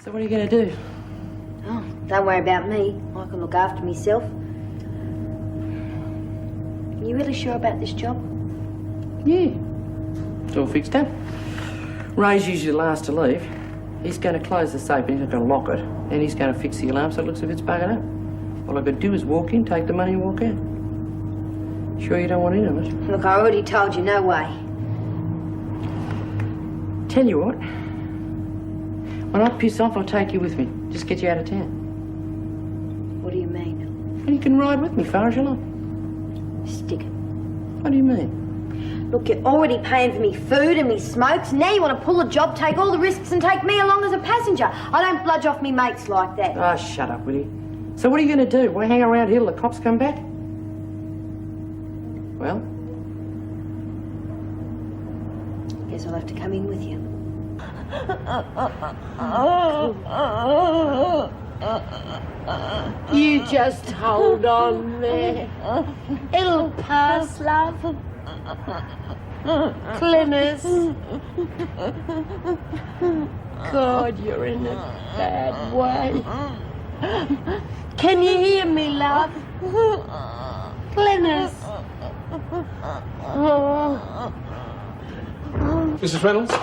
So what are you going to do? Oh, don't worry about me. I can look after myself. Are you really sure about this job? Yeah. It's all fixed up. Ray's usually the last to leave. He's going to close the safe and he's not going to lock it. And he's going to fix the alarm so it looks as if it's buggered up. All I've got to do is walk in, take the money and walk out. Sure you don't want in on it? Look, I already told you, no way. Tell you what. When I piss off, I'll take you with me. Just get you out of town. What do you mean? And you can ride with me far as you like. Stick it. What do you mean? Look, you're already paying for me food and me smokes. Now you want to pull a job, take all the risks and take me along as a passenger. I don't bludge off me mates like that. Oh, shut up, will you? So what are you going to do? Why hang around here till the cops come back? Well? Guess I'll have to come in with you. You just hold on there. It'll pass, love. Clemens. God, you're in a bad way. Can you hear me, love? Clemens. Mrs. Reynolds?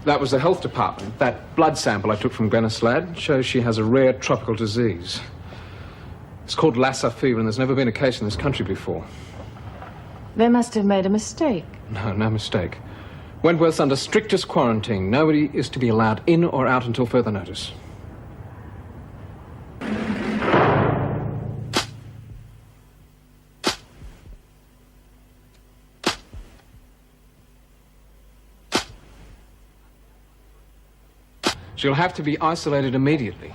That was the health department. That blood sample I took from Glenys Ladd shows she has a rare tropical disease. It's called Lassa fever, and there's never been a case in this country before. They must have made a mistake. No mistake. Wentworth's under strictest quarantine. Nobody is to be allowed in or out until further notice. She'll have to be isolated immediately.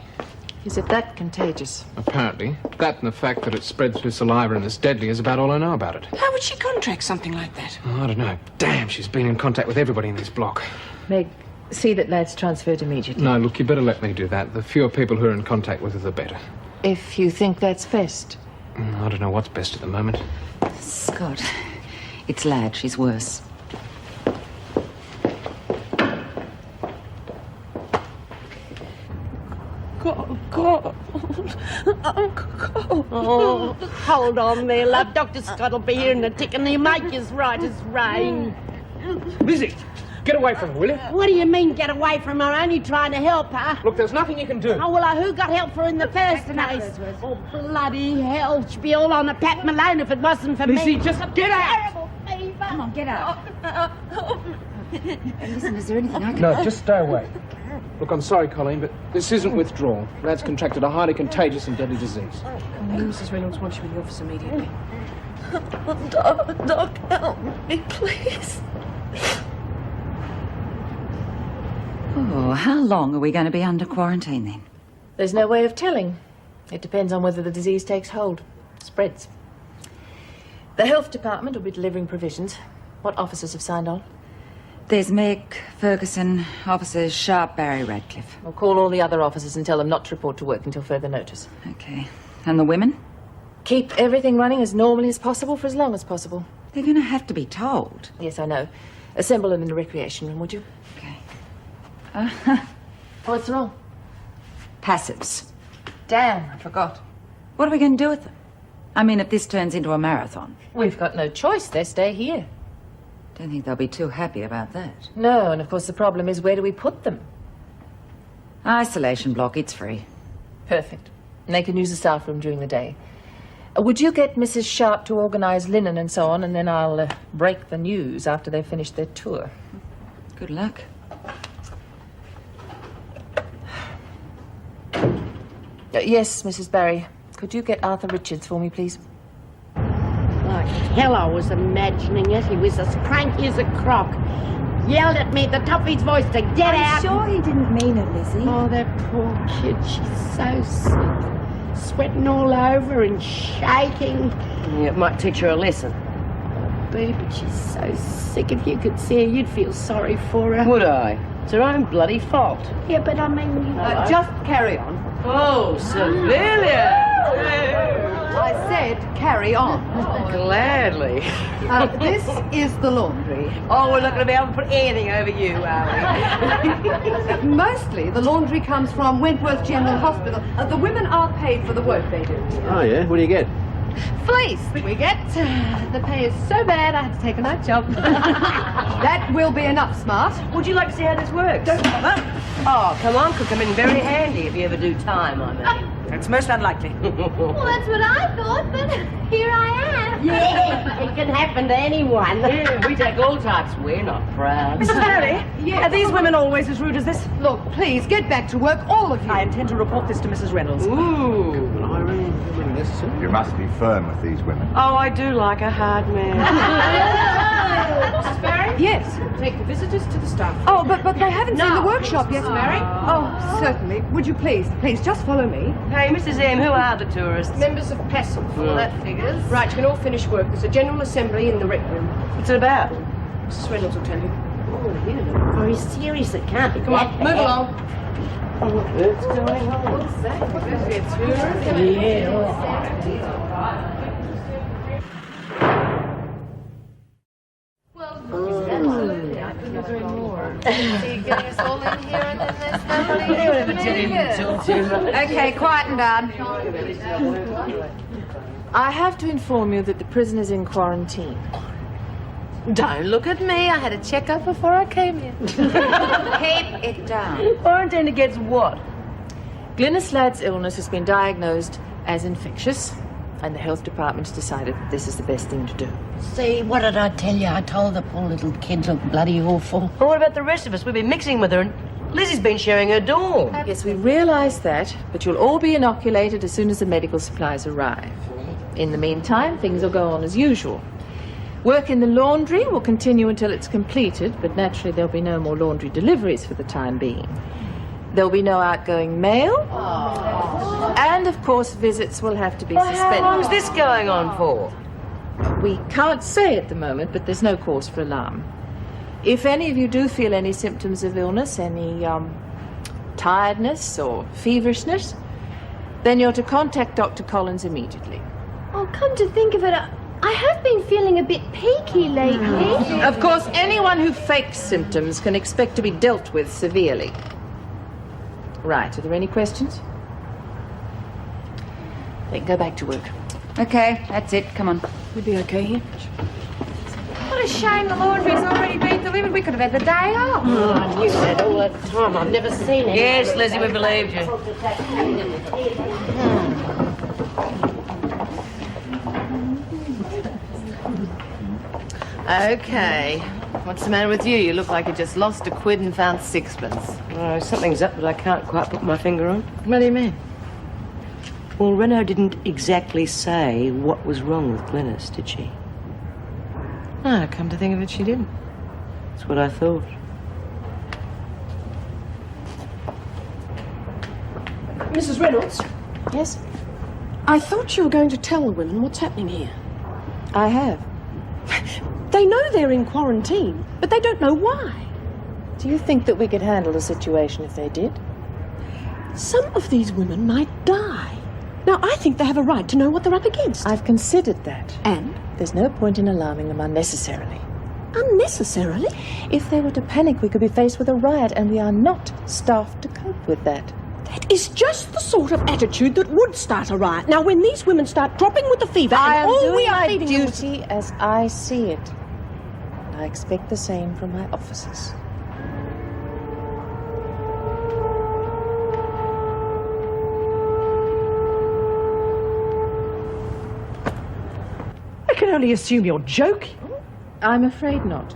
Is it that contagious? Apparently. That and the fact that it spread through saliva and is deadly is about all I know about it. How would she contract something like that? Oh, I don't know. Damn, she's been in contact with everybody in this block. Meg, see that Ladd's transferred immediately. No, look, you better let me do that. The fewer people who are in contact with her, the better. If you think that's best. I don't know what's best at the moment. Scott, it's Ladd. She's worse. God. I'm cold. Oh, hold on there, love. Dr. Scott will be here in a tick and he'll make you as right as rain. Lizzie, get away from her, will you? What do you mean, get away from her? Only trying to help her. Look, there's nothing you can do. Oh, well, who got help for her in the first place? Oh, bloody hell. She'd be all on a Pat Malone if it wasn't for Lizzie, me. just get out! Terrible fever. Come on, get out. Listen, is there anything I can... No, just stay away. Look, I'm sorry, Colleen, but this isn't withdrawal. Ladd's contracted a highly contagious and deadly disease. Mrs. Reynolds wants you in the office immediately. Doc, help me, please. Oh, how long are we going to be under quarantine then? There's no way of telling. It depends on whether the disease takes hold, spreads. The health department will be delivering provisions. What officers have signed on? There's Meg, Ferguson, officers Sharp, Barry, Radcliffe. We'll call all the other officers and tell them not to report to work until further notice. Okay. And the women? Keep everything running as normally as possible for as long as possible. They're going to have to be told. Yes, I know. Assemble them in the recreation room, would you? Okay. What's wrong? Passives. Damn, I forgot. What are we going to do with them? I mean, if this turns into a marathon. We've got no choice. They stay here. Don't think they'll be too happy about that. No, and of course the problem is, where do we put them? Isolation block, it's free. Perfect. And they can use the staff room during the day. Would you get Mrs. Sharp to organise linen and so on, and then I'll break the news after they've finished their tour. Good luck. Yes, Mrs. Barry. Could you get Arthur Richards for me, please? Like hell I was imagining it. He was as cranky as a croc. Yelled at me at the top of his voice to get out. I'm sure he didn't mean it, Lizzie. Oh, that poor kid. She's so sick. Sweating all over and shaking. Yeah, it might teach her a lesson. Boo, but she's so sick. If you could see her, you'd feel sorry for her. Would I? It's her own bloody fault. Yeah, but I mean, you know... Just carry on. Oh, Cecilia! I said carry on. Gladly. This is the laundry. Oh, we're not going to be able to put anything over you, are we? Mostly the laundry comes from Wentworth General Hospital. The women are paid for the work they do. Oh, yeah? What do you get? Fleece we get. The pay is so bad I had to take a night job. That will be enough, Smart. Would you like to see how this works? Oh, come on, could come in very handy if you ever do time, I mean. It's most unlikely. Well, that's what I thought, but here I am. Yeah, it can happen to anyone. Yeah, we take all types. We're not proud. Mrs. Barry, Are these women always as rude as this? look, please, get back to work, all of you. I intend to report this to Mrs. Reynolds. Ooh. You must be firm with these women. Oh, I do like a hard man. Mrs. Barry? Yes. Take the visitors to the staff. Oh, but they haven't seen the workshop yet, Mary. Oh, certainly. Would you please, just follow me. Hey, Mrs. M, who are the tourists? Members of PESL, all that figures. Right, you can all finish work. There's a general assembly in the rec room. What's it about? Mrs. Reynolds will tell you. Oh, you look very serious. It can't be. Come on, move along. What's going on? What's that? We're going to be a tour. Yeah. Okay, quieten down. I have to inform you that the prisoner's in quarantine. Don't look at me. I had a checkup before I came here. Keep it down. Quarantine against what? Glynis Ladd's illness has been diagnosed as infectious, and the health department's decided that this is the best thing to do. See, what did I tell you? I told the poor little kid looked bloody awful. Well, what about the rest of us? We've been mixing with her, and Lizzie's been sharing her dorm. Yes, we realise that, but you'll all be inoculated as soon as the medical supplies arrive. In the meantime, things will go on as usual. Work in the laundry will continue until it's completed, but naturally there'll be no more laundry deliveries for the time being. There'll be no outgoing mail. And, of course, visits will have to be suspended. How long's this going on for? We can't say at the moment, but there's no cause for alarm. If any of you do feel any symptoms of illness, any tiredness or feverishness, then you're to contact Dr. Collins immediately. Oh, come to think of it, I have been feeling a bit peaky lately. Of course, anyone who fakes symptoms can expect to be dealt with severely. Right, are there any questions? Then go back to work. Okay, that's it. Come on. You'll be okay here? What a shame the laundry's already been delivered. We could have had the day off. Oh, I knew that all the time. I've never seen it. Yes, Lizzie, we believed you. Okay. What's the matter with you? You look like you just lost a quid and found sixpence. Oh, something's up that I can't quite put my finger on. What do you mean? Well, Renaud didn't exactly say what was wrong with Glynis, did she? No, come to think of it, she didn't. That's what I thought. Mrs. Reynolds, Yes, I thought you were going to tell the women what's happening here. I have. They know they're in quarantine, but they don't know why. Do you think that we could handle the situation if they did? Some of these women might die. Now, I think they have a right to know what they're up against. I've considered that. And? There's no point in alarming them unnecessarily. Unnecessarily? If they were to panic, we could be faced with a riot, and we are not staffed to cope with that. That is just the sort of attitude that would start a riot. Now, when these women start dropping with the fever, I and am all doing we are my feeding them with... duty as I see it. I expect the same from my officers. I can only assume you're joking. I'm afraid not.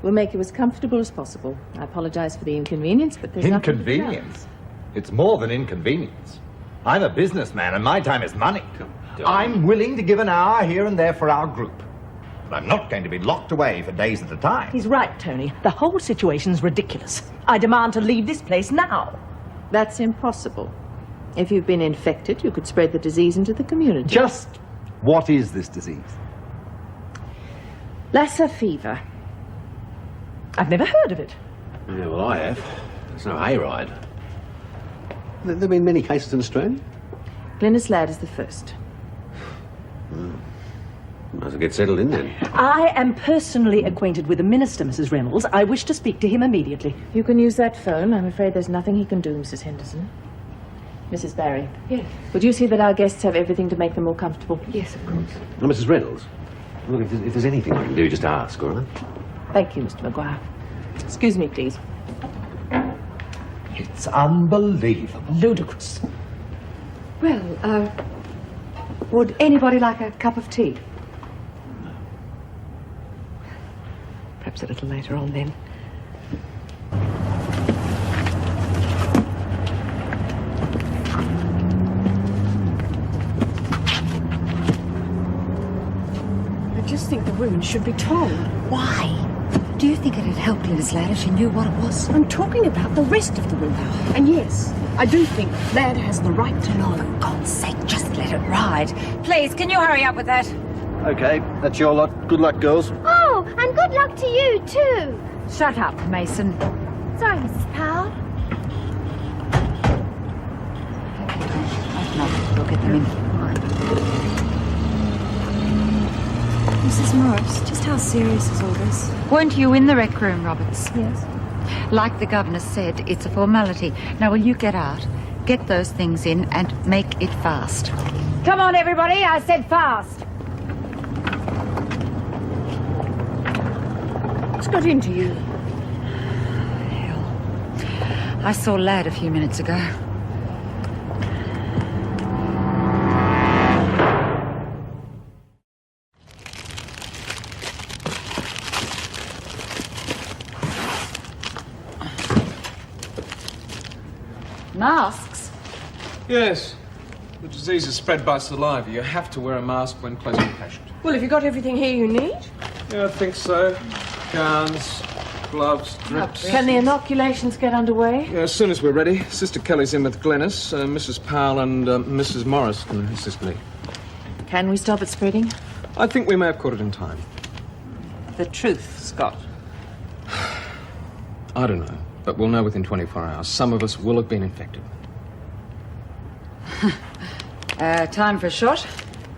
We'll make you as comfortable as possible. I apologize for the inconvenience, but there's nothing to Inconvenience? It's more than inconvenience. I'm a businessman and my time is money. I'm willing to give an hour here and there for our group. But I'm not going to be locked away for days at a time. He's right, Tony. The whole situation's ridiculous. I demand to leave this place now. That's impossible. If you've been infected, you could spread the disease into the community. Just what is this disease? Lassa fever. I've never heard of it. Yeah, well, I have. It's no hayride. There have been many cases in Australia? Glynis Ladd is the first. Might as well get settled in then. I am personally acquainted with the minister, Mrs. Reynolds. I wish to speak to him immediately. You can use that phone. I'm afraid there's nothing he can do, Mrs. Henderson. Mrs. Barry. Yes. Would you see that our guests have everything to make them more comfortable? Yes, of course. Now, Mrs. Reynolds, look, if there's anything I can do, just ask, all right? Thank you, Mr. Maguire. Excuse me, please. It's unbelievable. Ludicrous. Well, would anybody like a cup of tea? Perhaps a little later on, then. I just think the women should be told. Why? Do you think it'd help Glennis Ladd if she knew what it was? I'm talking about the rest of the women. And yes, I do think Ladd has the right to know. For God's sake, just let it ride. Please, can you hurry up with that? Okay, that's your lot. Good luck, girls. Oh, and good luck to you, too. Shut up, Mason. Sorry, Mrs. Powell. No, we'll get them in. Mrs. Morris, just how serious is all this? Weren't you in the rec room, Roberts? Yes. Like the governor said, it's a formality. Now, will you get out, get those things in, and make it fast? Come on, everybody, I said fast. What's got into you? Hell. I saw Ladd a few minutes ago. Masks? Yes. The disease is spread by saliva. You have to wear a mask when close to the patient. Well, have you got everything here you need? Yeah, I think so. Gowns, gloves, drips. Can the inoculations get underway? Yeah, as soon as we're ready. Sister Kelly's in with Glennis. Mrs. Powell and Mrs. Morris can assist me. Can we stop it spreading? I think we may have caught it in time. The truth, Scott. I don't know, but we'll know within 24 hours. Some of us will have been infected. Time for a shot?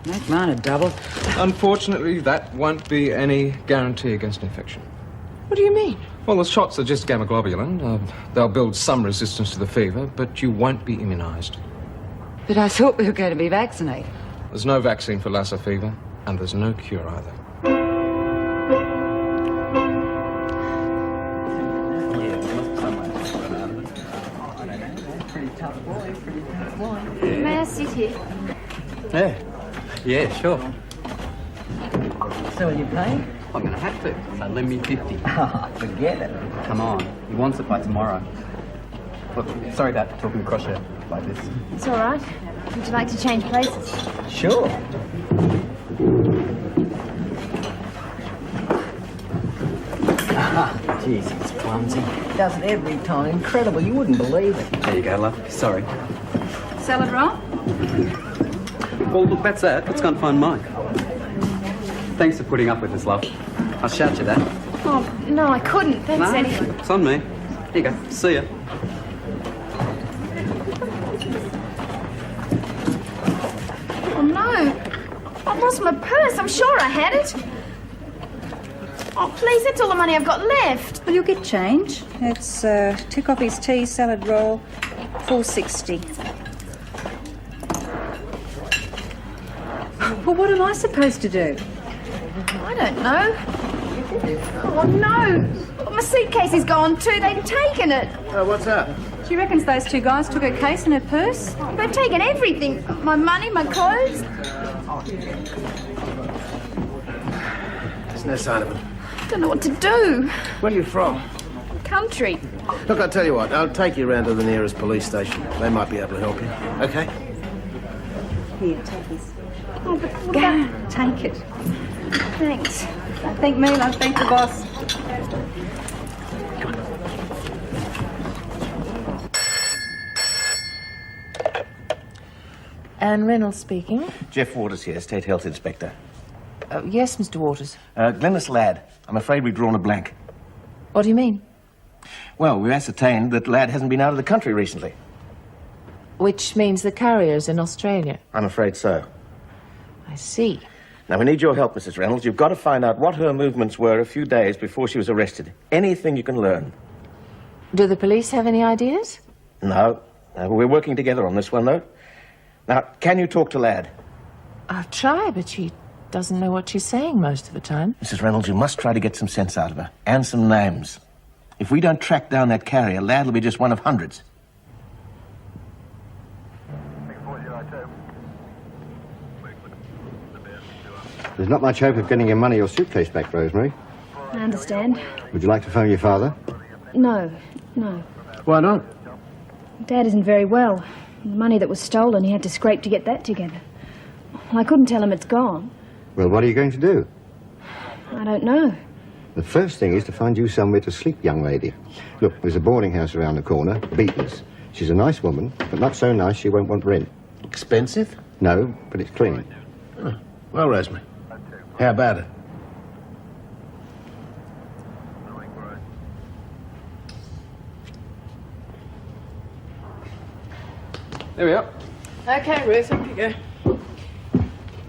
Make mine a double. Unfortunately, that won't be any guarantee against infection. What do you mean? Well, the shots are just gamma globulin. They'll build some resistance to the fever, but you won't be immunised. But I thought we were going to be vaccinated. There's no vaccine for Lassa fever, and there's no cure either. May I sit here? Yeah, sure. So will you pay? I'm going to have to. So lend me 50. Forget it. Come on. He wants it by tomorrow. Look, sorry about talking across you like this. It's all right. Would you like to change places? Sure. Jeez, it's clumsy. Does it every time. Incredible. You wouldn't believe it. There you go, love. Sorry. Salad roll? Well, look, that's that. Let's go and find Mike. Thanks for putting up with us, love. I'll shout you that. Oh, no, I couldn't. Thanks, No, anyway. it's on me. Here you go. See ya. Oh, no. I lost my purse. I'm sure I had it. Oh, please, that's all the money I've got left. Well, you'll get change. It's 2 coffees tea, salad roll, $4.60. Well, what am I supposed to do? I don't know. Oh, no. My suitcase is gone too. They've taken it. What's up? Do you reckon those 2 guys took her case and her purse? They've taken everything. My money, my clothes. There's no sign of it. I don't know what to do. Where are you from? Country. Look, I'll tell you what. I'll take you around to the nearest police station. They might be able to help you. Okay? Here, take this. Oh, but what Go, about... take it. Thanks. Don't thank me, I'll thank the boss. Anne Reynolds speaking. Jeff Waters here, State Health Inspector. Yes, Mr. Waters. Glennis Ladd. I'm afraid we've drawn a blank. What do you mean? Well, we've ascertained that Ladd hasn't been out of the country recently. Which means the carrier's in Australia. I'm afraid so. I see. Now, we need your help, Mrs. Reynolds. You've got to find out what her movements were a few days before she was arrested. Anything you can learn. Do the police have any ideas? No. We're working together on this one, though. Now, can you talk to Ladd? I'll try, but she doesn't know what she's saying most of the time. Mrs. Reynolds, you must try to get some sense out of her. And some names. If we don't track down that carrier, Ladd will be just one of hundreds. There's not much hope of getting your money or suitcase back, Rosemary. I understand. Would you like to phone your father? No. Why not? Dad isn't very well. The money that was stolen, he had to scrape to get that together. I couldn't tell him it's gone. Well, what are you going to do? I don't know. The first thing is to find you somewhere to sleep, young lady. Look, there's a boarding house around the corner, Beaton's. She's a nice woman, but not so nice she won't want rent. Expensive? No, but it's clean. Oh. Well, Rosemary, how about it? There we are. Okay, Ruth, up you go.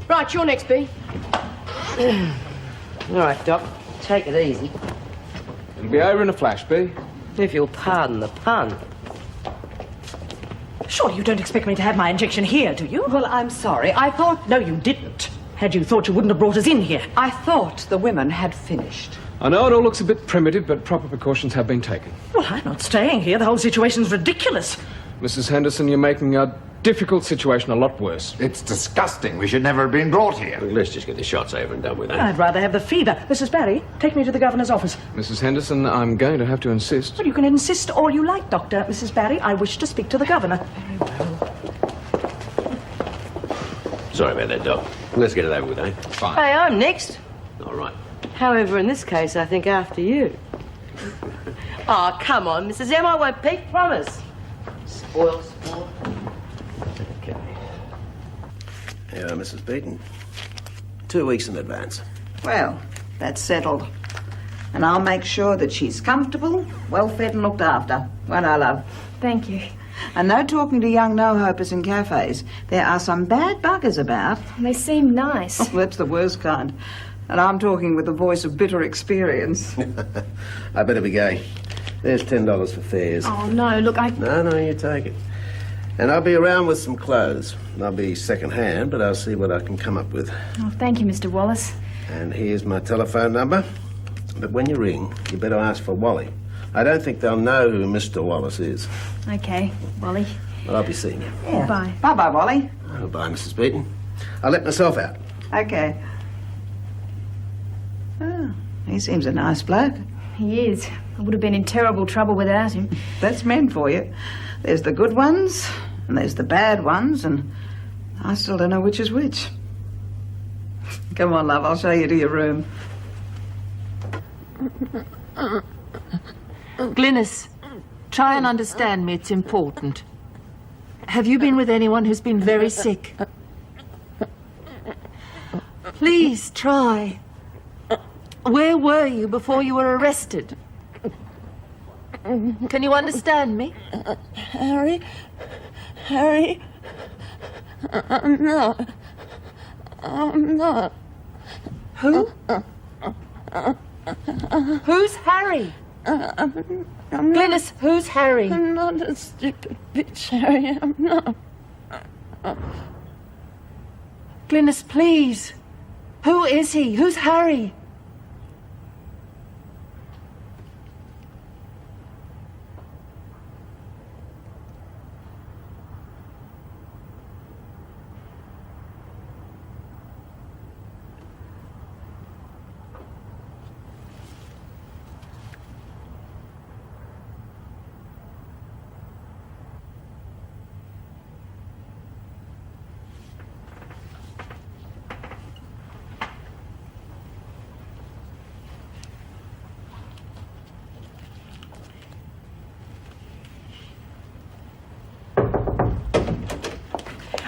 Right, you're next, B. All right, Doc. Take it easy. It'll be over in a flash, B. If you'll pardon the pun. Surely you don't expect me to have my injection here, do you? Well, I'm sorry. I thought... No, you didn't. Had you thought, you wouldn't have brought us in here. I thought the women had finished. I know it all looks a bit primitive, but proper precautions have been taken. Well, I'm not staying here. The whole situation's ridiculous. Mrs. Henderson, you're making a difficult situation a lot worse. It's disgusting. We should never have been brought here. Well, let's just get the shots over and done with it. I'd rather have the fever. Mrs. Barry, take me to the governor's office. Mrs. Henderson, I'm going to have to insist. Well, you can insist all you like, Doctor. Mrs. Barry, I wish to speak to the governor. Sorry about that, Doc. Let's get it over with, eh? Fine. Hey, I'm next. All right. However, in this case, I think after you. Oh, come on, Mrs. M. I won't peek, promise. Spoil sport. Okay. Yeah, Mrs. Beaton. 2 weeks in advance. Well, that's settled. And I'll make sure that she's comfortable, well-fed and looked after. Won't I, love? Thank you. And no talking to young no-hopers in cafes. There are some bad buggers about. They seem nice. Oh, that's the worst kind. And I'm talking with the voice of bitter experience. I better be going. There's $10 for fares. Oh, no, look, No, you take it. And I'll be around with some clothes. They'll be second-hand, but I'll see what I can come up with. Oh, thank you, Mr. Wallace. And here's my telephone number. But when you ring, you better ask for Wally. I don't think they'll know who Mr. Wallace is. Okay, Wally. Well, I'll be seeing you. Yeah. Bye. Bye-bye, Wally. Oh, bye, Mrs. Beaton. I'll let myself out. Okay. Oh, he seems a nice bloke. He is. I would have been in terrible trouble without him. That's men for you. There's the good ones, and there's the bad ones, and I still don't know which is which. Come on, love, I'll show you to your room. Glynis, try and understand me. It's important. Have you been with anyone who's been very sick? Please try. Where were you before you were arrested? Can you understand me? Harry? I'm not. Who? Who's Harry? Glynis, who's Harry? I'm not a stupid bitch, Harry. I'm not. Glynis, please. Who is he? Who's Harry?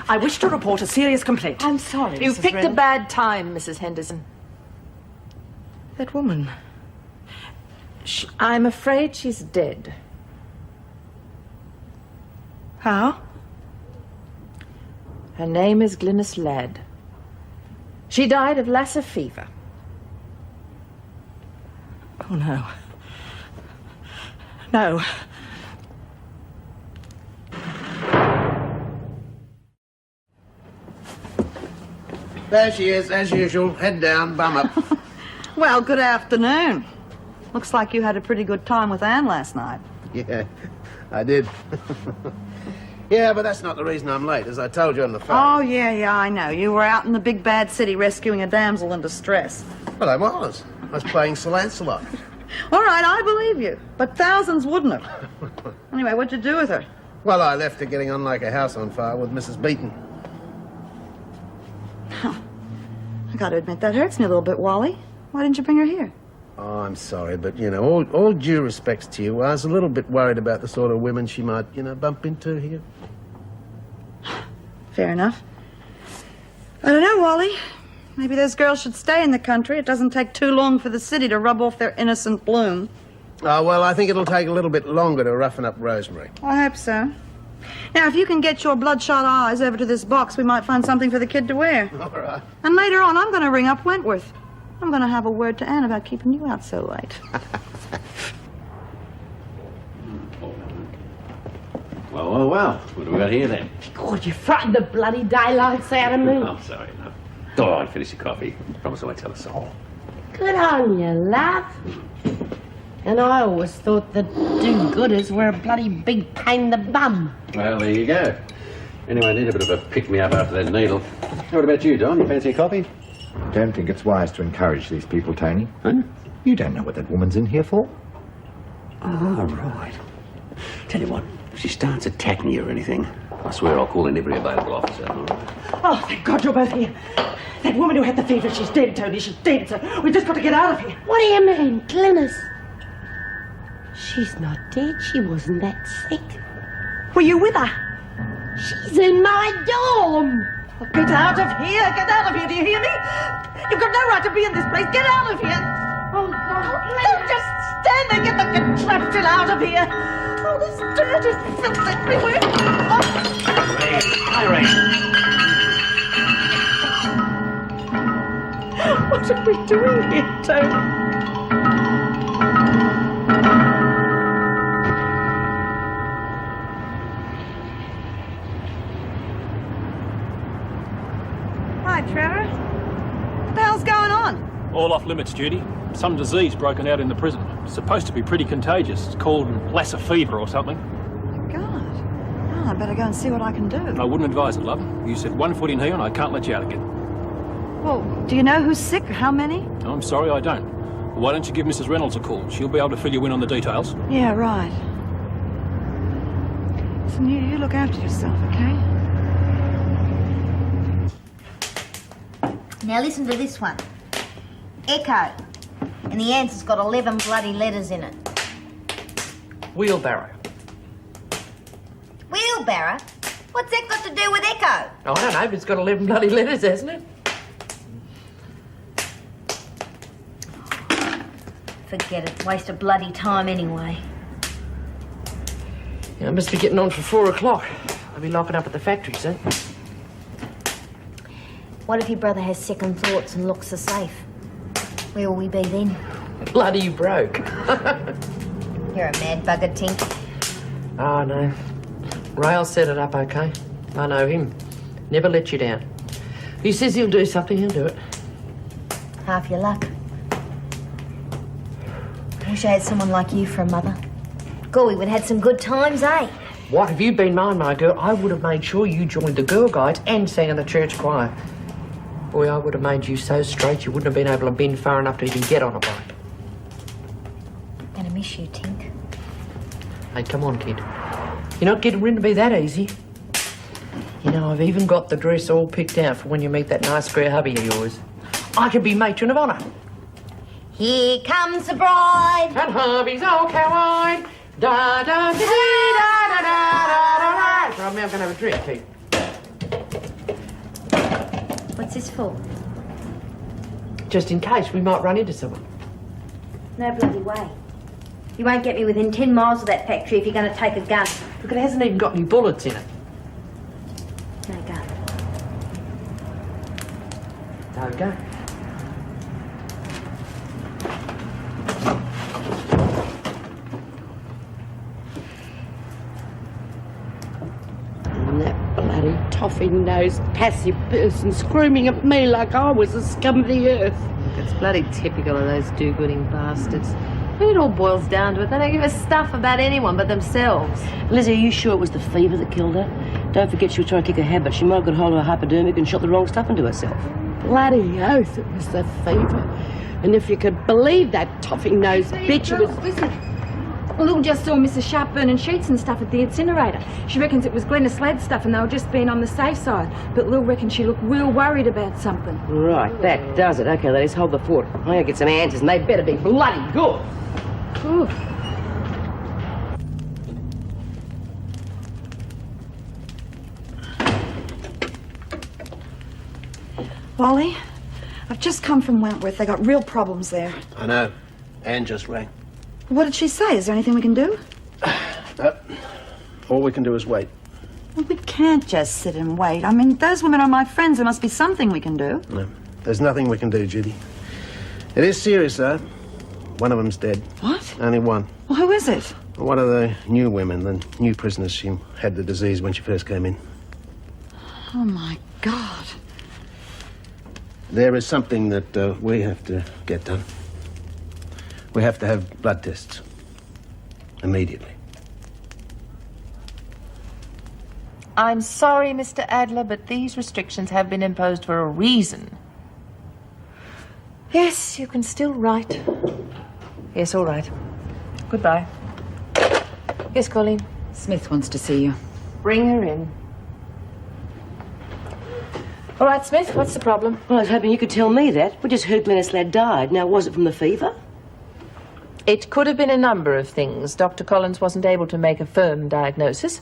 I wish to report a serious complaint. I'm sorry, You've Mrs. picked a Reynolds. bad time, Mrs. Henderson. That woman. I'm afraid she's dead. How? Her name is Glynis Ladd. She died of Lassa fever. Oh, no. No. There she is, as usual. Head down, bum up. Well, good afternoon. Looks like you had a pretty good time with Anne last night. Yeah, I did. Yeah, but that's not the reason I'm late, as I told you on the phone. Oh, yeah, I know. You were out in the big bad city rescuing a damsel in distress. Well, I was. I was playing Sir Lancelot. All right, I believe you. But thousands wouldn't have. Anyway, what'd you do with her? Well, I left her getting on like a house on fire with Mrs. Beaton. I gotta admit, that hurts me a little bit, Wally. Why didn't you bring her here? Oh, I'm sorry, but, you know, all due respects to you, I was a little bit worried about the sort of women she might, you know, bump into here. Fair enough. I don't know, Wally. Maybe those girls should stay in the country. It doesn't take too long for the city to rub off their innocent bloom. Oh, well, I think it'll take a little bit longer to roughen up Rosemary. I hope so. Now, if you can get your bloodshot eyes over to this box, we might find something for the kid to wear. All right. And later on, I'm going to ring up Wentworth. I'm going to have a word to Anne about keeping you out so late. Well. What do we got here then? God, you frightened the bloody daylights out of me. Oh, sorry, no. Go on, finish your coffee. Promise I won't tell a soul. Good on you, love. And I always thought that do-gooders were a bloody big pain in the bum. Well, there you go. Anyway, I need a bit of a pick-me-up after that needle. What about you, Don? You fancy a coffee? Don't think it's wise to encourage these people, Tony. Huh? You don't know what that woman's in here for. Oh, right. Tell you what, if she starts attacking you or anything, I swear I'll call in every available officer. All right? Oh, thank God you're both here. That woman who had the fever, she's dead, Tony. She's dead, so we've just got to get out of here. What do you mean, Glynis? She's not dead. She wasn't that sick. Were you with her? She's in my dorm. Oh, get out of here. Get out of here. Do you hear me? You've got no right to be in this place. Get out of here. Oh, God. Don't just stand there. Get the contraption out of here. Oh, there's dirt and filth everywhere. What are we doing here, Tony? Hi, Trevor. What the hell's going on? All off limits, Judy. Some disease broken out in the prison. It's supposed to be pretty contagious. It's called Lassa fever or something. God. Oh, I better go and see what I can do. I wouldn't advise it, love. You set one foot in here and I can't let you out again. Well, do you know who's sick or how many? I'm sorry, I don't. Why don't you give Mrs. Reynolds a call? She'll be able to fill you in on the details. Yeah, right. Listen, you look after yourself, okay? Now listen to this one. Echo. And the answer's got 11 bloody letters in it. Wheelbarrow. Wheelbarrow? What's that got to do with Echo? Oh, I don't know, but it's got 11 bloody letters, hasn't it? Forget it. Waste of bloody time anyway. Yeah, I must be getting on for 4 o'clock. I'll be locking up at the factory soon. What if your brother has second thoughts and locks the safe? Where will we be then? Bloody broke. You're a mad bugger, Tink. Oh, no. Rail set it up okay. I know him. Never let you down. If he says he'll do something, he'll do it. Half your luck. Wish I had someone like you for a mother. Golly, we'd had some good times, eh? What, have you been mine, my girl? I would have made sure you joined the Girl Guides and sang in the church choir. Boy, I would have made you so straight you wouldn't have been able to bend far enough to even get on a bike. Gonna miss you, Tink. Hey, come on, kid. You're not getting rid of me that easy. You know, I've even got the dress all picked out for when you meet that nice square hubby of yours. I could be matron of honour. Here comes the bride. And hubby's old cowhide. Da da da da da da da da. So I'm now going to have a drink, Pete. What's this for? Just in case we might run into someone. No bloody way. You won't get me within 10 miles of that factory if you're going to take a gun. Look, it hasn't even got any bullets in it. No gun. Okay. And that bloody toffee-nosed passive person screaming at me like I was the scum of the earth. Look, it's bloody typical of those do-gooding bastards. When it all boils down to it, they don't give a stuff about anyone but themselves. Lizzie, are you sure it was the fever that killed her? Don't forget she was trying to kick her head, but she might have got hold of a hypodermic and shot the wrong stuff into herself. Bloody oath, it was the fever. And if you could believe that toffee-nosed bitch, it was... Listen. Well, Lil just saw Mrs. Sharp burning sheets and stuff at the incinerator. She reckons it was Glenda's Ladd stuff and they were just being on the safe side. But Lil reckons she looked real worried about something. Right, that does it. Okay, ladies, hold the fort. I'm going to get some answers, and they better be bloody good. Ooh. Wally, I've just come from Wentworth. They got real problems there. I know. Anne just rang. What did she say? Is there anything we can do? All we can do is wait. Well, we can't just sit and wait. I mean, those women are my friends. There must be something we can do. No, there's nothing we can do, Judy. It is serious, though. One of them's dead. What? Only one. Well, who is it? One of the new women, the new prisoners. She had the disease when she first came in. Oh, my God. There is something that we have to get done. We have to have blood tests. Immediately. I'm sorry, Mr. Adler, but these restrictions have been imposed for a reason. Yes, you can still write. Yes, all right. Goodbye. Yes, Colleen? Smith wants to see you. Bring her in. All right, Smith, what's the problem? Well, I was hoping you could tell me that. We just heard Glenda's Ladd died. Now, was it from the fever? It could have been a number of things. Dr. Collins wasn't able to make a firm diagnosis.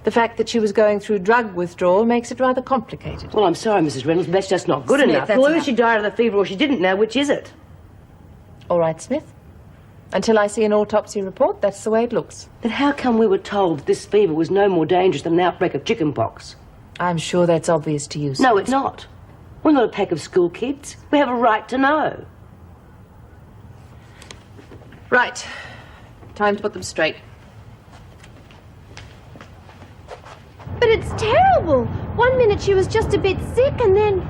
The fact that she was going through drug withdrawal makes it rather complicated. Well, I'm sorry, Mrs. Reynolds, but that's just not good Smith, enough. that's Well, either enough. she died of the fever or she didn't know. Which is it? All right, Smith. Until I see an autopsy report, that's the way it looks. Then how come we were told that this fever was no more dangerous than an outbreak of chickenpox? I'm sure that's obvious to you, Smith. No, it's not. We're not a pack of school kids. We have a right to know. Right. Time to put them straight. But it's terrible. 1 minute she was just a bit sick and then...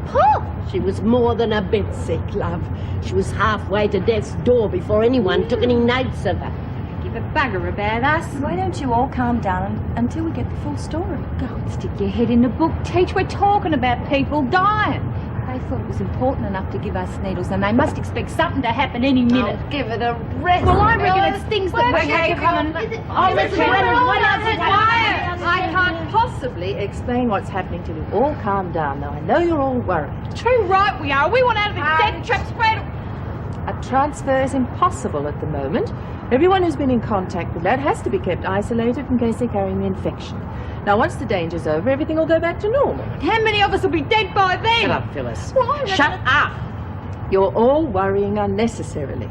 poof! She was more than a bit sick, love. She was halfway to death's door before anyone took any notice of her. Give a bugger about us. Why don't you all calm down until we get the full story? Go and stick your head in the book, Teach. We're talking about people dying. They thought it was important enough to give us needles, and they must expect something to happen any minute. Oh, give it a rest. Well, I reckon it's things that we Okay, should come on. Oh, Mrs. Reynolds, what else is quiet? I can't possibly explain what's happening till you all calm down. Now, I know you're all worried. Too right we are. We want out of the death trap spread. A transfer is impossible at the moment. Everyone who's been in contact with that has to be kept isolated in case they're carrying the infection. Now, once the danger's over, everything will go back to normal. How many of us will be dead by then? Shut up, Phyllis. Well, I reckon Shut up! You're all worrying unnecessarily.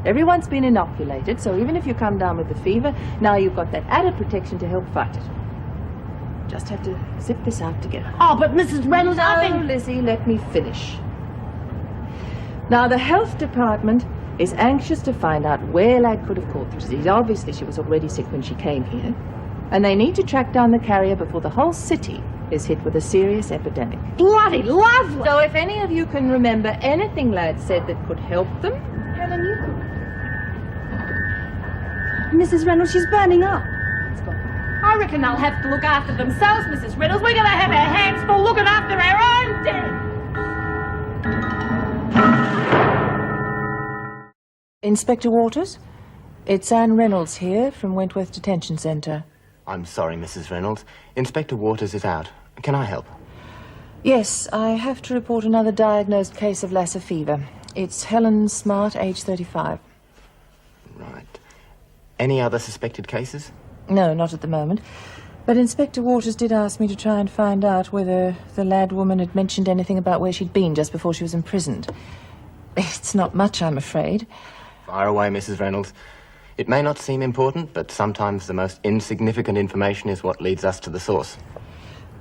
Everyone's been inoculated, so even if you come down with the fever, now you've got that added protection to help fight it. Just have to zip this out together. Oh, but Mrs. Reynolds, I've No, been... Lizzie, let me finish. Now, the health department is anxious to find out where Ladd could have caught the disease. Obviously, she was already sick when she came here. And they need to track down the carrier before the whole city is hit with a serious epidemic. Bloody lovely! So if any of you can remember anything Ladd said that could help them, Helen, you could. Mrs. Reynolds, she's burning up. I reckon they'll have to look after themselves, Mrs. Reynolds. We're going to have our hands full looking after our own dead. Inspector Waters, it's Anne Reynolds here from Wentworth Detention Centre. I'm sorry, Mrs. Reynolds. Inspector Waters is out. Can I help? Yes, I have to report another diagnosed case of Lassa fever. It's Helen Smart, age 35. Right. Any other suspected cases? No, not at the moment. But Inspector Waters did ask me to try and find out whether the Ladd woman had mentioned anything about where she'd been just before she was imprisoned. It's not much, I'm afraid. Fire away, Mrs. Reynolds. It may not seem important, but sometimes the most insignificant information is what leads us to the source.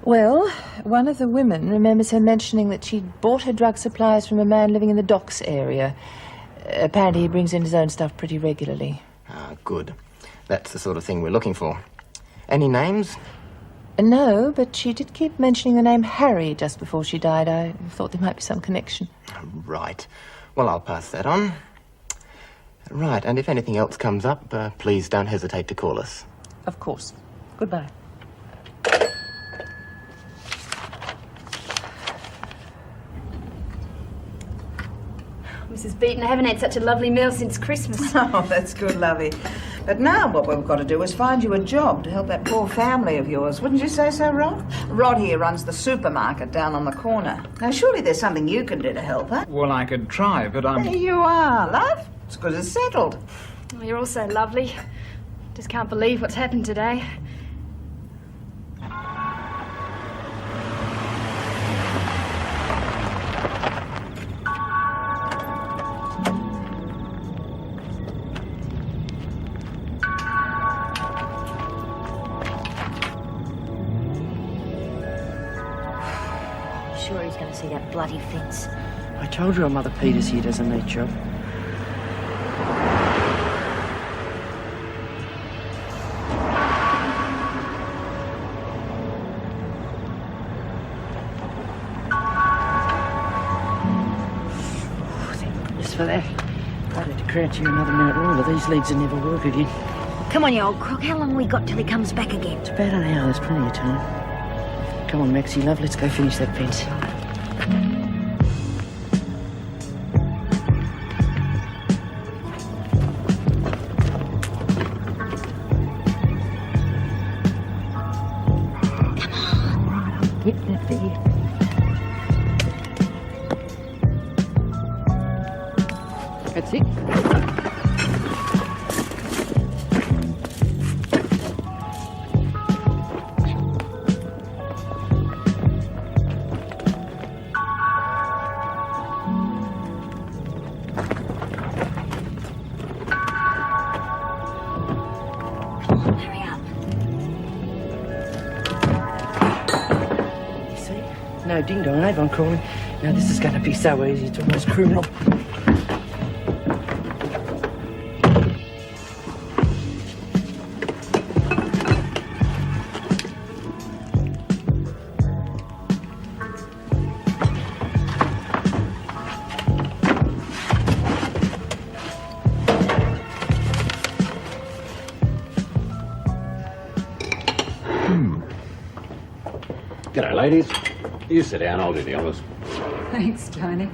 Well, one of the women remembers her mentioning that she'd bought her drug supplies from a man living in the docks area. Apparently he brings in his own stuff pretty regularly. Ah, good. That's the sort of thing we're looking for. Any names? No, but she did keep mentioning the name Harry just before she died. I thought there might be some connection. Right. Well, I'll pass that on. Right, and if anything else comes up, please don't hesitate to call us. Of course. Goodbye. Mrs. Beaton, I haven't had such a lovely meal since Christmas. Oh, that's good, lovey. But now what we've got to do is find you a job to help that poor family of yours. Wouldn't you say so, Rod? Rod here runs the supermarket down on the corner. Now, surely there's something you can do to help her. Well, I could try, but I'm... There you are, love. It's good as settled. Oh, you're all so lovely. Just can't believe what's happened today. Sure he's going to see that bloody fence. I told you our Mother Peters here does a neat job. Just for that, I'd have to crouch here another minute longer. These legs will never work again. Come on, you old crook. How long have we got till he comes back again? It's about an hour. There's plenty of time. Come on, Maxie, love. Let's go finish that fence. Get that there. That's it. No ding-dong, Avon calling. Now this is going to be so easy, it's almost criminal. G'day, ladies. You sit down, I'll do the honours. Thanks, Tony.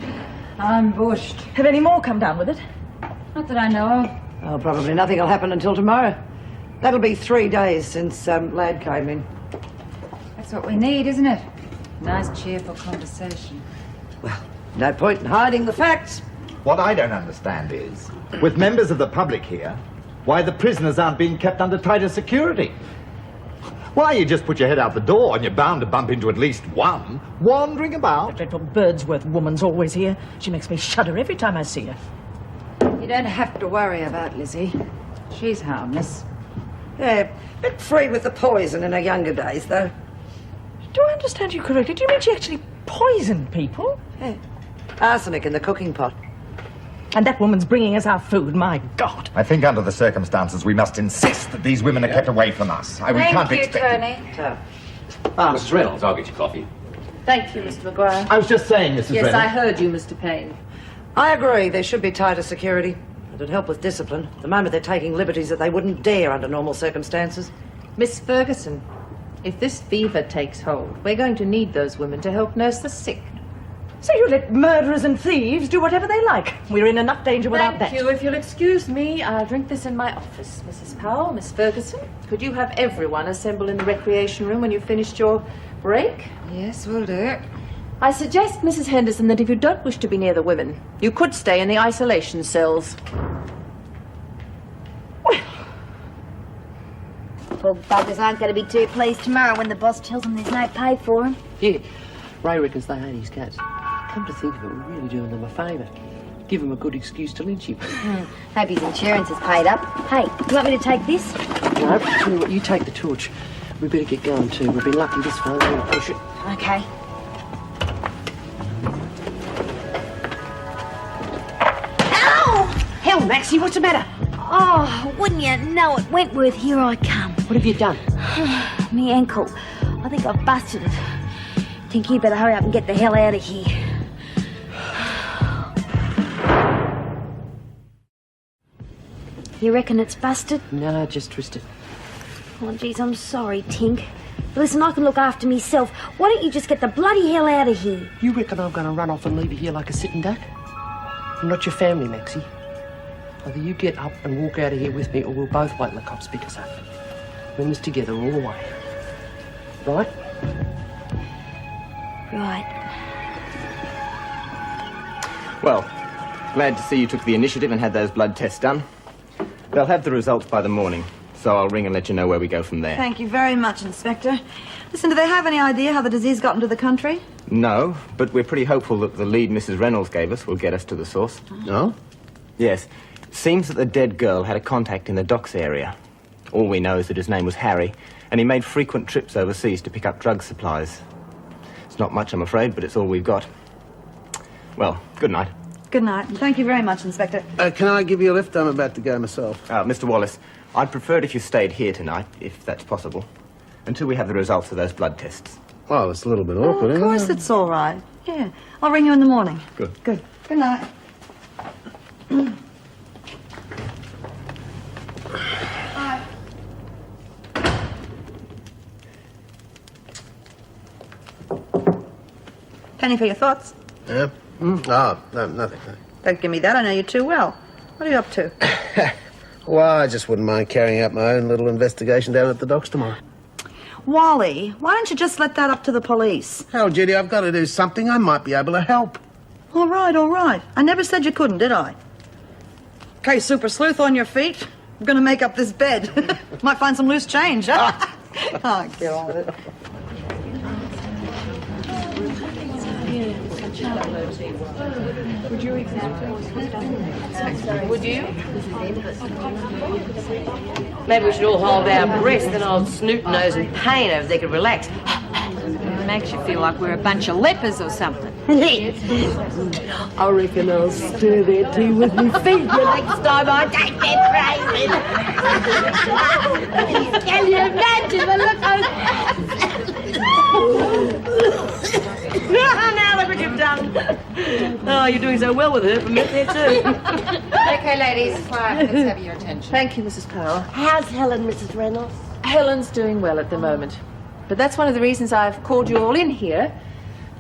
I'm bushed. Have any more come down with it? Not that I know of. Oh, probably nothing will happen until tomorrow. That'll be 3 days since Lad came in. That's what we need, isn't it? Nice, cheerful conversation. No point in hiding the facts. What I don't understand is, with members of the public here, why the prisoners aren't being kept under tighter security. Why, you just put your head out the door and you're bound to bump into at least one wandering about. The dreadful Birdsworth woman's always here. She makes me shudder every time I see her. You don't have to worry about Lizzie. She's harmless. Yeah, a bit free with the poison in her younger days, though. Do I understand you correctly? Do you mean she actually poisoned people? Yeah. Arsenic in the cooking pot. And that woman's bringing us our food, my God. I think under the circumstances we must insist that these women are kept away from us. We can't be expected. Mrs. Reynolds, I'll get you coffee. Thank you, Mr. Maguire. I was just saying, Mrs. Yes, Reynolds. I heard you, Mr. Payne. I agree, there should be tighter security. It'd help with discipline. At the moment they're taking liberties that they wouldn't dare under normal circumstances. Miss Ferguson, if this fever takes hold, we're going to need those women to help nurse the sick. So you let murderers and thieves do whatever they like. We're in enough danger without that. Thank you. If you'll excuse me, I'll drink this in my office. Mrs. Powell, Miss Ferguson, could you have everyone assemble in the recreation room when you've finished your break? Yes, we'll do it. I suggest, Mrs. Henderson, that if you don't wish to be near the women, you could stay in the isolation cells. Poor buggers aren't going to be too pleased tomorrow when the boss tells them there's no pay for them. Yeah, Ray reckons they hate his cats. Come to think of it, we're really doing them a favour. Give him a good excuse to lynch him. Hope his insurance is paid up. Hey, you want me to take this? No, tell you what, you take the torch. We better get going too. We've been lucky this far. We're gonna push it. Okay. Hell, Maxie, what's the matter? Oh, wouldn't you know it, Wentworth, here I come. What have you done? Me ankle. I think I've busted it. Think you better hurry up and get the hell out of here. You reckon it's busted? No, just twisted. Oh, geez, I'm sorry, Tink. Listen, I can look after myself. Why don't you just get the bloody hell out of here? You reckon I'm going to run off and leave you here like a sitting duck? I'm not your family, Maxie. Either you get up and walk out of here with me, or we'll both wait and the cops pick us up. We're in this together all the way. Right? Right. Well, glad to see you took the initiative and had those blood tests done. They'll have the results by the morning, so I'll ring and let you know where we go from there. Thank you very much, Inspector. Listen, do they have any idea how the disease got into the country? No, but we're pretty hopeful that the lead Mrs. Reynolds gave us will get us to the source. No? Yes. Seems that the dead girl had a contact in the docks area. All we know is that his name was Harry, and he made frequent trips overseas to pick up drug supplies. It's not much, I'm afraid, but it's all we've got. Well, good night. Good night. Thank you very much, Inspector. Can I give you a lift? I'm about to go myself. Mr. Wallace, I'd prefer it if you stayed here tonight, if that's possible, until we have the results of those blood tests. Well, it's a little bit awkward, Of isn't course it? it's all right. Yeah. I'll ring you in the morning. Good. Good. Good night. Penny for your thoughts. Yeah? Oh, no, nothing. Don't give me that. I know you too well. What are you up to? Well, I just wouldn't mind carrying out my own little investigation down at the docks tomorrow. Wally, why don't you just let that up to the police? Hell, Judy, I've got to do something. I might be able to help. All right, all right. I never said you couldn't, did I? Okay, Super Sleuth, on your feet. I'm going to make up this bed. Might find some loose change, huh? Oh, get on with it. Would you examine? Would you? Maybe we should all hold our breath, then old Snoot Nose and Pain over there could relax. Makes you feel like we're a bunch of lepers or something. I reckon I'll stir their tea with me feet the next time I take their crazy. Can you imagine the look now look what you've done. Oh, you're doing so well with her for meth there too. Okay, ladies, quiet. Let's have your attention. Thank you, Mrs. Powell. How's Helen, Mrs. Reynolds? Helen's doing well at the moment. But that's one of the reasons I've called you all in here.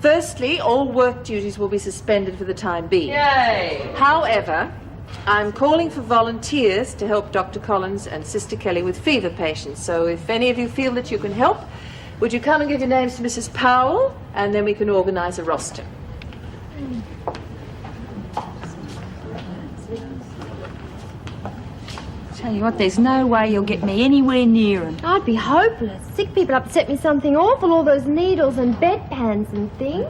Firstly, all work duties will be suspended for the time being. Yay! However, I'm calling for volunteers to help Dr. Collins and Sister Kelly with fever patients. So if any of you feel that you can help, would you come and give your names to Mrs. Powell, and then we can organise a roster. Tell you what, there's no way you'll get me anywhere near him. I'd be hopeless. Sick people upset me something awful, all those needles and bedpans and things.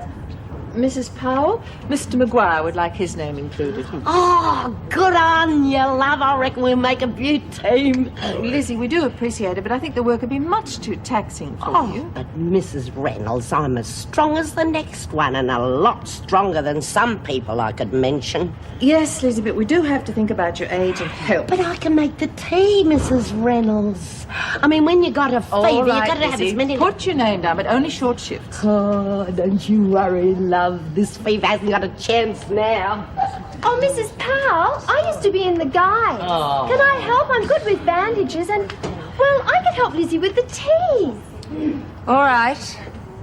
Mrs. Powell, Mr. Maguire would like his name included. Oh, good on you, love. I reckon we'll make a beaut team. Lizzie, we do appreciate it, but I think the work would be much too taxing for you. But Mrs. Reynolds, I'm as strong as the next one and a lot stronger than some people I could mention. Yes, Lizzie, but we do have to think about your age and health. But I can make the tea, Mrs. Reynolds. I mean, when you got a fever, All right, you got to have Lizzie, as many... put your name down, but only short shifts. Oh, don't you worry, love. This fever hasn't got a chance now. Oh, Mrs. Powell, I used to be in the Guides. Oh. Can I help? I'm good with bandages and, well, I could help Lizzie with the teas. All right.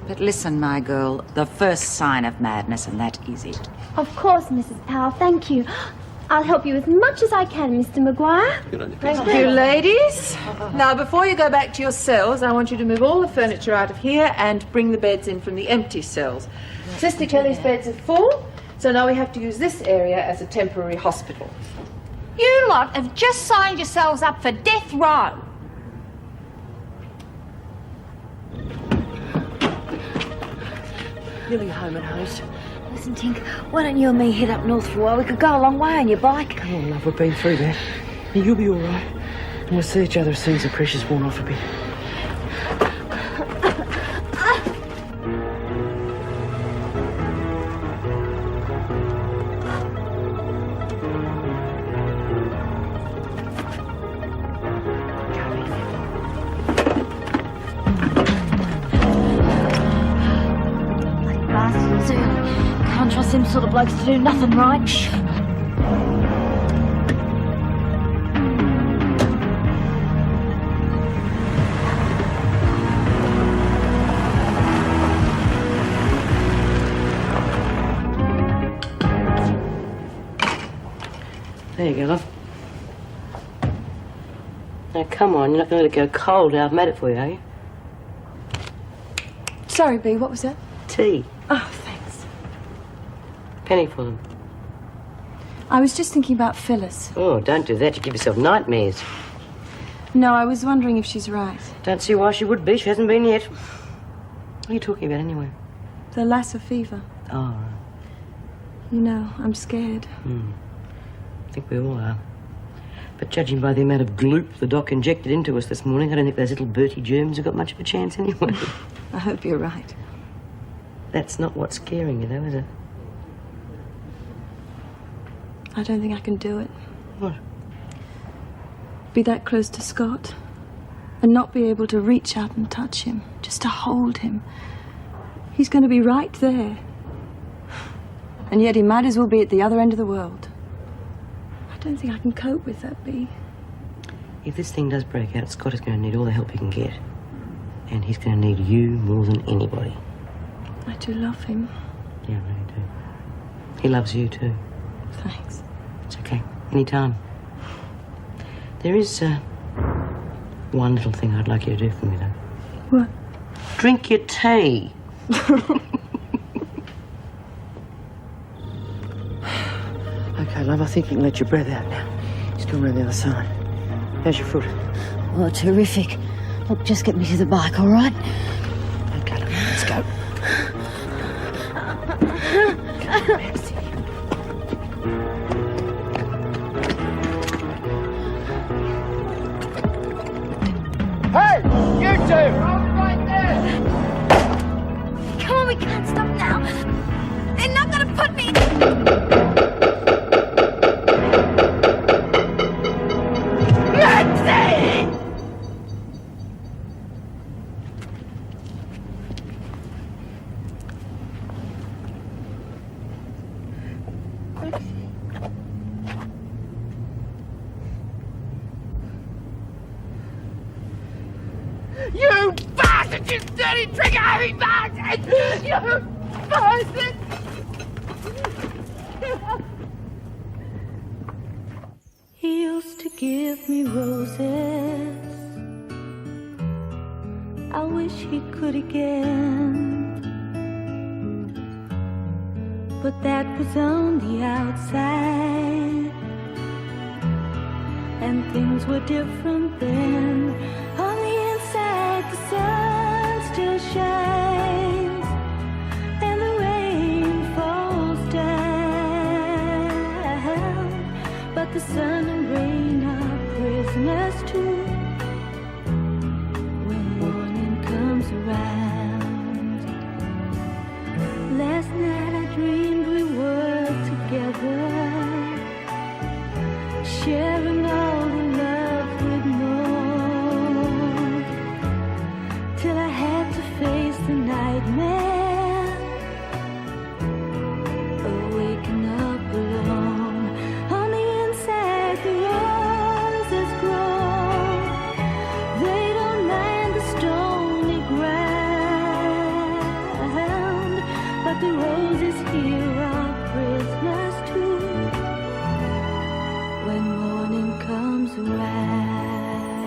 But listen, my girl, the first sign of madness, and that is it. Of course, Mrs. Powell, thank you. I'll help you as much as I can, Mr. Maguire. Thank you, ladies. Now, before you go back to your cells, I want you to move all the furniture out of here and bring the beds in from the empty cells. Sister Kelly's beds are full, so now we have to use this area as a temporary hospital. You lot have just signed yourselves up for death row. Nearly home at host. Listen, Tink, why don't you and me head up north for a while? We could go a long way on your bike. Come on, love, we've been through that. You'll be all right. And we'll see each other as soon as the pressure's worn off a bit. them sort of blokes to do nothing right. Shh. There you go, love. Now, come on, you're not going to let it go cold now. I've made it for you, are you? Sorry, Bea, what was that? Tea. Oh, thanks. Penny for them. I was just thinking about Phyllis. Oh, don't do that. You give yourself nightmares. No, I was wondering if she's right. Don't see why she would be. She hasn't been yet. What are you talking about, anyway? The Lassa fever. Oh, right. You know, I'm scared. I think we all are. But judging by the amount of gloop the doc injected into us this morning, I don't think those little Bertie germs have got much of a chance anyway. I hope you're right. That's not what's scaring you, though, is it? I don't think I can do it. What? Be that close to Scott and not be able to reach out and touch him, just to hold him. He's going to be right there. And yet he might as well be at the other end of the world. I don't think I can cope with that, Bea. If this thing does break out, Scott is going to need all the help he can get. And he's going to need you more than anybody. I do love him. Yeah, I really do. He loves you, too. Thanks. It's okay. Anytime. There is, one little thing I'd like you to do for me, though. What? Drink your tea. Okay, love, I think you can let your breath out now. Just go around the other side. How's your foot? Oh, terrific. Look, just get me to the bike, all right? Okay, love, let's go. Hey, you two! Right there! Come on, we can't stop now. They're not gonna put me... You bastard! You dirty trigger-having bastard! You bastard! He used to give me roses. I wish he could again. But that was on the outside, and things were different then. On the inside, the sun still shines, and the rain falls down. But the sun and rain are prisoners too when morning comes around. Last night I dreamed we were together, sharing all the love we'd known, till I had to face the nightmare of waking up alone. On the inside the roses grow, they don't mind the stony ground, but the roses here are prisoners too when morning comes around.